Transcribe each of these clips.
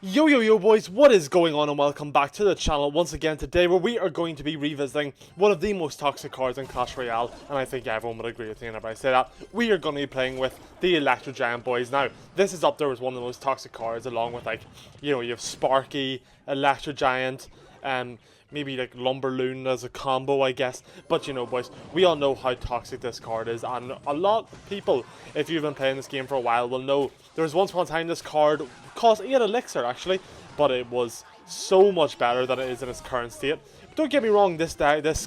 Yo boys, what is going on and welcome back to the channel once again today, where we are going to be revisiting one of the most toxic cards in Clash Royale, and I think everyone would agree with me whenever I say that. We are going to be playing with the Electro-Giant boys. Now, this is up there as one of the most toxic cards, along with you have Sparky, Electro-Giant, maybe like Lumberloon as a combo, I guess. But boys, we all know how toxic this card is, and a lot of people, if you've been playing this game for a while, will know there was once upon a time this card cost 8 elixir actually, but it was so much better than it is in its current state. But don't get me wrong, this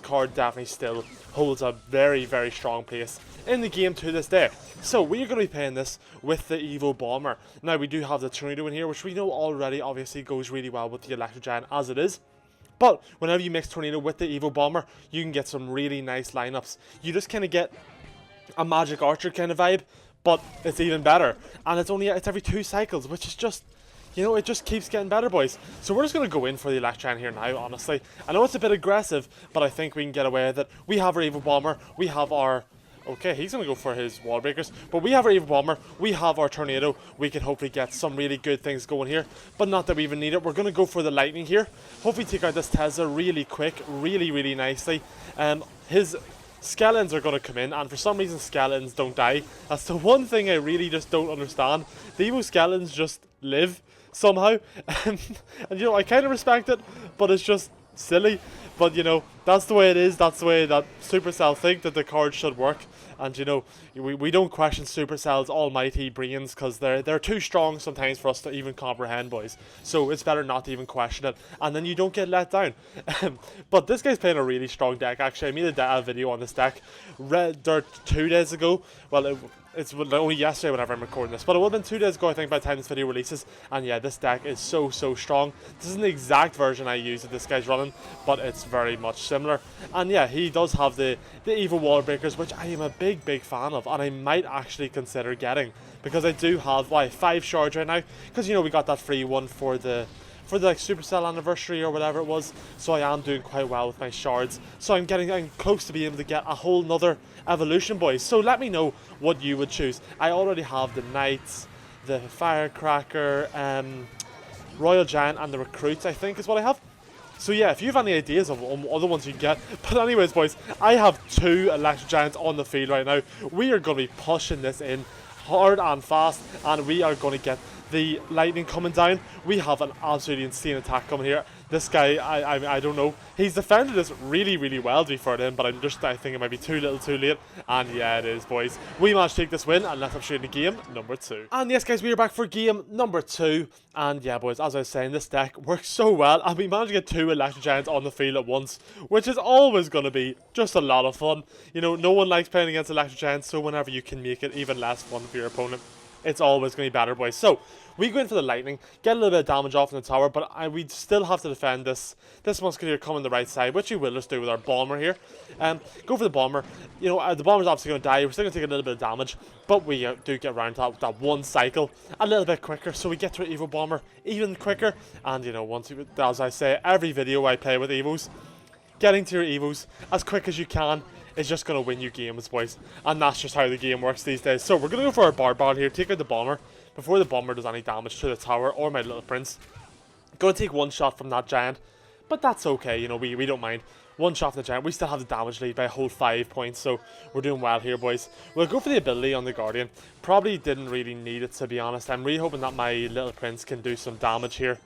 card definitely still holds a very strong place in the game to this day. So we are going to be playing this with the Evo Bomber. Now we do have the Tornado in here, which we know already obviously goes really well with the Electro-Giant as it is. But whenever you mix Tornado with the Evo Bomber, you can get some really nice lineups. You just kind of get a Magic Archer kind of vibe, but it's even better. And it's every 2 cycles, which is just, it just keeps getting better, boys. So we're just going to go in for the Electro-Giant here now, honestly. I know it's a bit aggressive, but I think we can get away with it. We have our Evo Bomber, we have our... Okay, he's going to go for his wall breakers. But we have our Evo Bomber, we have our Tornado. We can hopefully get some really good things going here. But not that we even need it. We're going to go for the Lightning here. Hopefully take out this Tesla really quick, really nicely. His skeletons are going to come in, and for some reason skeletons don't die. That's the one thing I really just don't understand. The Evo skeletons just live somehow. And I kind of respect it, but it's just silly. But that's the way it is. That's the way that Supercell think that the card should work. And we don't question Supercell's almighty brains, because they're too strong sometimes for us to even comprehend, boys. So it's better not to even question it, and then you don't get let down. But this guy's playing a really strong deck. Actually, I made a video on this deck 2 days ago. Well, it's only yesterday whenever I'm recording this, but it would have been 2 days ago, I think, by the time this video releases. And yeah, this deck is so strong. This isn't the exact version I use that this guy's running, but it's very much similar. And yeah, he does have the Evo Wall Breakers, which I am a big fan of, and I might actually consider getting, because I do have 5 shards right now, because we got that free one for the Supercell anniversary or whatever it was. So I am doing quite well with my shards. So I'm getting close to being able to get a whole nother evolution, boys. So let me know what you would choose. I already have the Knights, the Firecracker, Royal Giant, and the Recruits, I think is what I have. So yeah, if you have any ideas of other ones you can get. But anyways, boys, I have 2 Electro-Giants on the field right now. We are going to be pushing this in hard and fast, and we are going to get the Lightning coming down. We have an absolutely insane attack coming here. This guy, I don't know. He's defended this really well, to be fair to him, but I think it might be too little too late. And yeah, it is, boys. We managed to take this win, and let's up straight into game number 2. And yes, guys, we are back for game number 2. And yeah, boys, as I was saying, this deck works so well, and we managed to get 2 Electro-Giants on the field at once, which is always going to be just a lot of fun. No one likes playing against Electro-Giants, so whenever you can make it even less fun for your opponent, it's always going to be better, boys. So we go in for the Lightning, get a little bit of damage off in the tower, but we still have to defend this Musketeer coming the right side, which we will just do with our Bomber here. Go for the Bomber. The Bomber's obviously going to die. We're still going to take a little bit of damage, but we do get around to that 1 cycle a little bit quicker, so we get to our Evo Bomber even quicker. And as I say, every video I play with Evos, getting to your Evos as quick as you can is just going to win you games, boys. And that's just how the game works these days. So we're going to go for our Barbell here, take out the Bomber before the Bomber does any damage to the tower or my little Prince. Going to take 1 shot from that Giant, but that's okay, we don't mind. 1 shot from the Giant. We still have the damage lead by a whole 5 points, so we're doing well here, boys. We'll go for the ability on the Guardian. Probably didn't really need it, to be honest. I'm really hoping that my little Prince can do some damage here.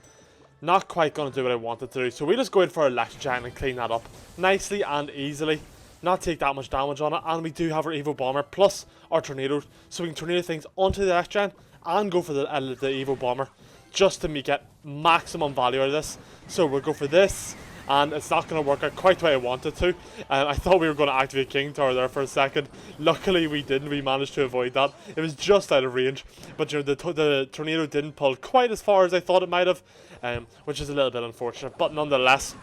Not quite going to do what I wanted to do, so we just go in for our Electro-Giant and clean that up nicely and easily. Not take that much damage on it, and we do have our Evo Bomber plus our Tornado, so we can tornado things onto the Electro-Giant and go for the Evo Bomber just to get maximum value out of this. So we'll go for this, and it's not going to work out quite the way I wanted to. I thought we were going to activate King Tower there for a second. Luckily we didn't. We managed to avoid that. It was just out of range, but the Tornado didn't pull quite as far as I thought it might have, which is a little bit unfortunate, but nonetheless,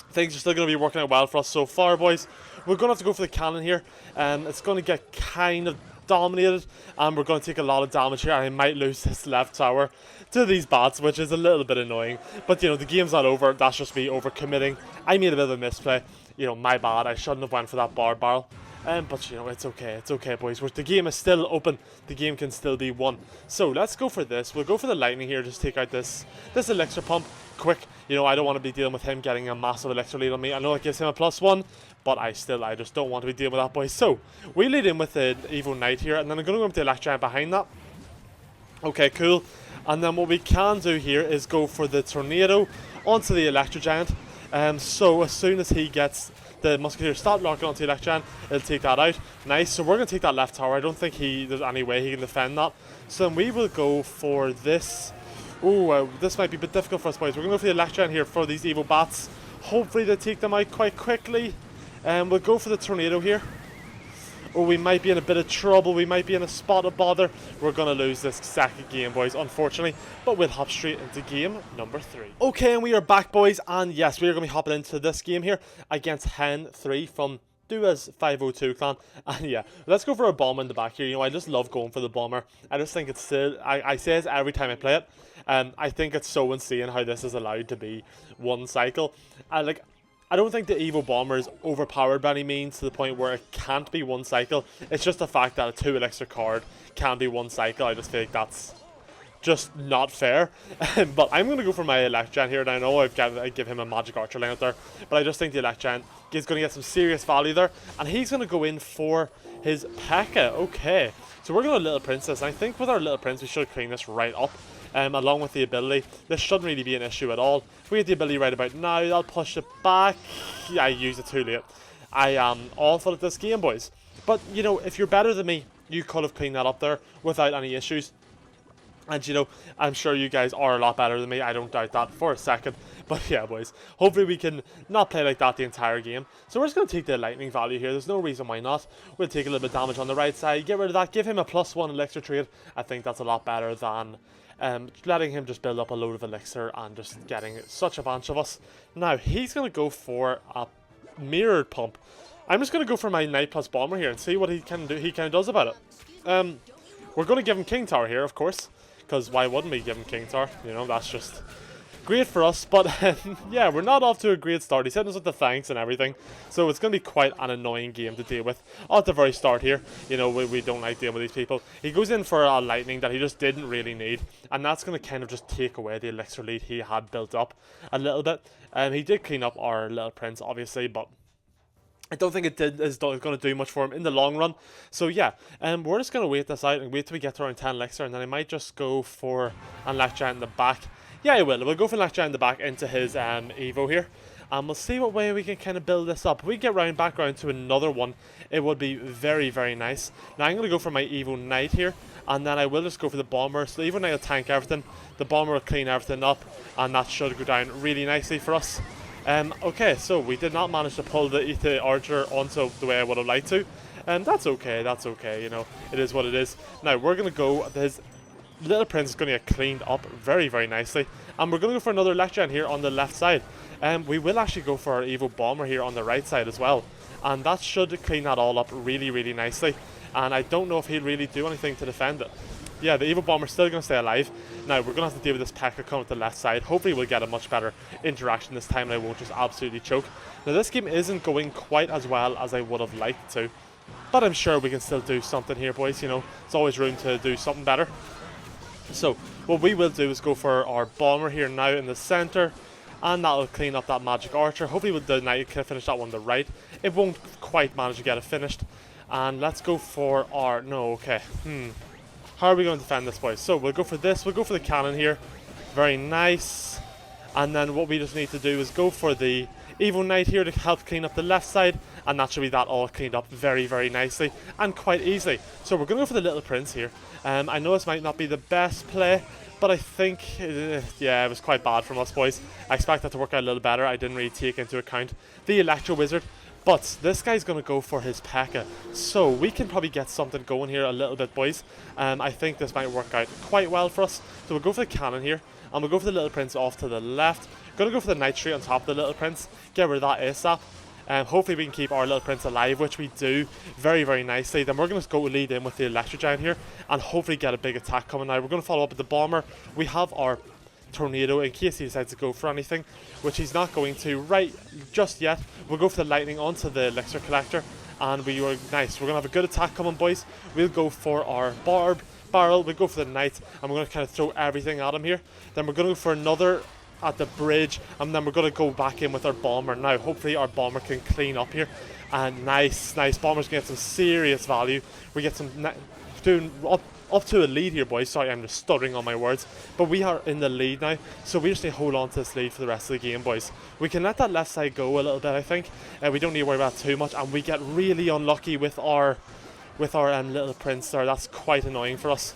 things are still going to be working out well for us so far, boys. We're going to have to go for the cannon here. It's going to get kind of dominated, and we're going to take a lot of damage here. I might lose this left tower to these bots, which is a little bit annoying. But, the game's not over. That's just me overcommitting. I made a bit of a misplay. My bad. I shouldn't have went for that bar barrel. But you know, it's okay, boys. The game is still open. The game can still be won. So let's go for this. We'll go for the lightning here. Just take out this elixir pump quick. You know, I don't want to be dealing with him getting a massive elixir lead on me. I know it gives him a +1, but I just don't want to be dealing with that, boys. So we lead in with the Evo Knight here, and then I'm going to go with the Electro-Giant behind that. Okay, cool. And then what we can do here is go for the tornado onto the Electro-Giant. So as soon as he gets the Musketeer stop locking onto the Electro-Giant, it'll take that out. Nice. So we're going to take that left tower. I don't think there's any way he can defend that. So then we will go for this. Oh, this might be a bit difficult for us, boys. We're going to go for the Electro-Giant here for these Evo Bats. Hopefully they take them out quite quickly. We'll go for the tornado here. Oh, we might be in a bit of trouble. We might be in a spot of bother. We're going to lose this second game, boys, unfortunately. But we'll hop straight into game number 3. Okay, and we are back, boys. And yes, we are going to be hopping into this game here against Hen 3 from Dua's 502 clan. And yeah, let's go for a bomber in the back here. You know, I just love going for the bomber. I just think it's still, I say this every time I play it. I think it's so insane how this is allowed to be one cycle. I don't think the Evo Bomber is overpowered by any means to the point where it can't be one cycle. It's just the fact that a 2 elixir card can be one cycle. I just feel like that's just not fair. But I'm going to go for my Electro-Giant here. And I know I give him a magic archer line out there, but I just think the Electro-Giant is going to get some serious value there. And he's going to go in for his P.E.K.K.A. Okay, so we're going to Little Princess. And I think with our Little Prince, we should clean this right up. Along with the ability, this shouldn't really be an issue at all. If we get the ability right about now, I'll push it back. Yeah, I used it too late. I am awful at this game, boys. But, you know, if you're better than me, you could have cleaned that up there without any issues. And, you know, I'm sure you guys are a lot better than me. I don't doubt that for a second. But, yeah, boys, hopefully we can not play like that the entire game. So we're just going to take the lightning value here. There's no reason why not. We'll take a little bit of damage on the right side. Get rid of that. Give him a +1 elixir trade. I think that's a lot better than letting him just build up a load of elixir and just getting such a bunch of us. Now, he's going to go for a mirrored pump. I'm just going to go for my Knight plus Bomber here and see what he can do. He kind of does about it. We're going to give him King Tower here, of course. Because why wouldn't we give him King Tower? You know, that's just great for us. But yeah, we're not off to a great start. He's hitting us with the thanks and everything. So it's going to be quite an annoying game to deal with at the very start here. You know, we don't like dealing with these people. He goes in for a lightning that he just didn't really need. And that's going to kind of just take away the elixir lead he had built up a little bit. He did clean up our Little Prince, obviously, but I don't think is going to do much for him in the long run. So yeah, we're just going to wait this out and wait till we get to around 10 elixir, and then I might just go for an Electro-Giant in the back. Yeah, I will. We'll go for an Electro-Giant in the back into his Evo here. And we'll see what way we can kind of build this up. If we get back round to another one, it would be very, very nice. Now I'm going to go for my Evo Knight here, and then I will just go for the Bomber. So the Evo Knight will tank everything, the Bomber will clean everything up, and that should go down really nicely for us. Okay, so we did not manage to pull the Archer onto the way I would have liked to. That's okay, you know, it is what it is. Now, we're going to go, his Little Prince is going to get cleaned up very, very nicely. And we're going to go for another Electro-Giant here on the left side. We will actually go for our Evo Bomber here on the right side as well. And that should clean that all up really, really nicely. And I don't know if he'll really do anything to defend it. Yeah, the Evo Bomber's still going to stay alive. Now, we're going to have to deal with this P.E.K.K.A. coming to the left side. Hopefully, we'll get a much better interaction this time and I won't just absolutely choke. Now, this game isn't going quite as well as I would have liked to. But I'm sure we can still do something here, boys. You know, there's always room to do something better. So, what we will do is go for our Bomber here now in the center. And that'll clean up that Magic Archer. Hopefully, with the Knight, can finish that one on the right. It won't quite manage to get it finished. And let's go for our... No, okay. How are we going to defend this, boys? So we'll go for this. We'll go for the cannon here. Very nice. And then what we just need to do is go for the Evo Knight here to help clean up the left side. And that should be that all cleaned up very, very nicely and quite easily. So we're going to go for the Little Prince here. I know this might not be the best play, but I think, yeah, it was quite bad from us, boys. I expect that to work out a little better. I didn't really take into account the Electro Wizard. But this guy's going to go for his P.E.K.K.A. So we can probably get something going here a little bit, boys. I think this might work out quite well for us. So we'll go for the cannon here. And we'll go for the Little Prince off to the left. Going to go for the Knight straight on top of the Little Prince. Get rid of that ASAP. Hopefully we can keep our Little Prince alive, which we do very, very nicely. Then we're going to go lead in with the Electro-Giant here. And hopefully get a big attack coming now. We're going to follow up with the Bomber. We have our Tornado in case he decides to go for anything, which he's not going to right just yet. We'll go for the lightning onto the elixir collector, And we are nice. We're going to have a good attack coming, boys. We'll go for our barrel. We'll go for the knight. And we're going to kind of throw everything at him here. Then we're going to go for another at the bridge. And then we're going to go back in with our bomber. Now, hopefully our bomber can clean up here. And nice. Bomber's going to get some serious value. We get some... doing up to a lead here, boys. Sorry, I'm just stuttering on my words. But we are in the lead now, so we just need to hold on to this lead for the rest of the game, boys. We can let that left side go a little bit, I think. We don't need to worry about it too much, and we get really unlucky with our little prince there. That's quite annoying for us.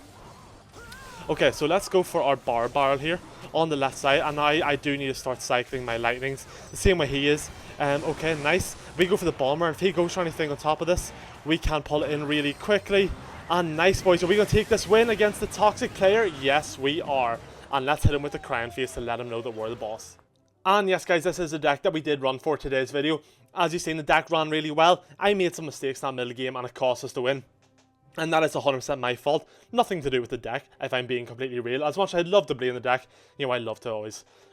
Okay, so let's go for our barrel here on the left side, and I do need to start cycling my lightnings the same way he is. Okay, nice. We go for the bomber, and if he goes for anything on top of this, we can pull it in really quickly. And nice, boys. Are we going to take this win against the toxic player? Yes, we are. And let's hit him with the crown face to let him know that we're the boss. And yes, guys, this is the deck that we did run for today's video. As you've seen, the deck ran really well. I made some mistakes in that middle game and it cost us the win. And that is 100% my fault. Nothing to do with the deck, if I'm being completely real. As much as I'd love to blame the deck, you know, I love to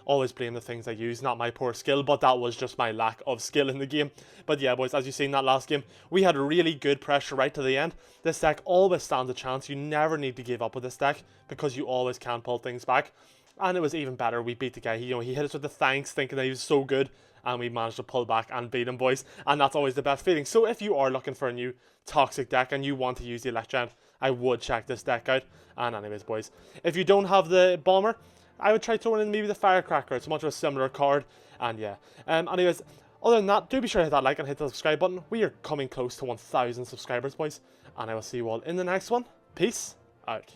always blame the things I use, not my poor skill, but that was just my lack of skill in the game. But yeah, boys, as you've seen that last game, we had really good pressure right to the end. This deck always stands a chance. You never need to give up with this deck because you always can pull things back. And it was even better. We beat the guy. He hit us with the thanks, thinking that he was so good. And we managed to pull back and beat him, boys. And that's always the best feeling. So if you are looking for a new toxic deck and you want to use the Electro-Giant, I would check this deck out. And anyways, boys, if you don't have the bomber, I would try throwing in maybe the firecracker. It's much of a similar card. And yeah. Anyways, other than that, do be sure to hit that like and hit the subscribe button. We are coming close to 1,000 subscribers, boys. And I will see you all in the next one. Peace out.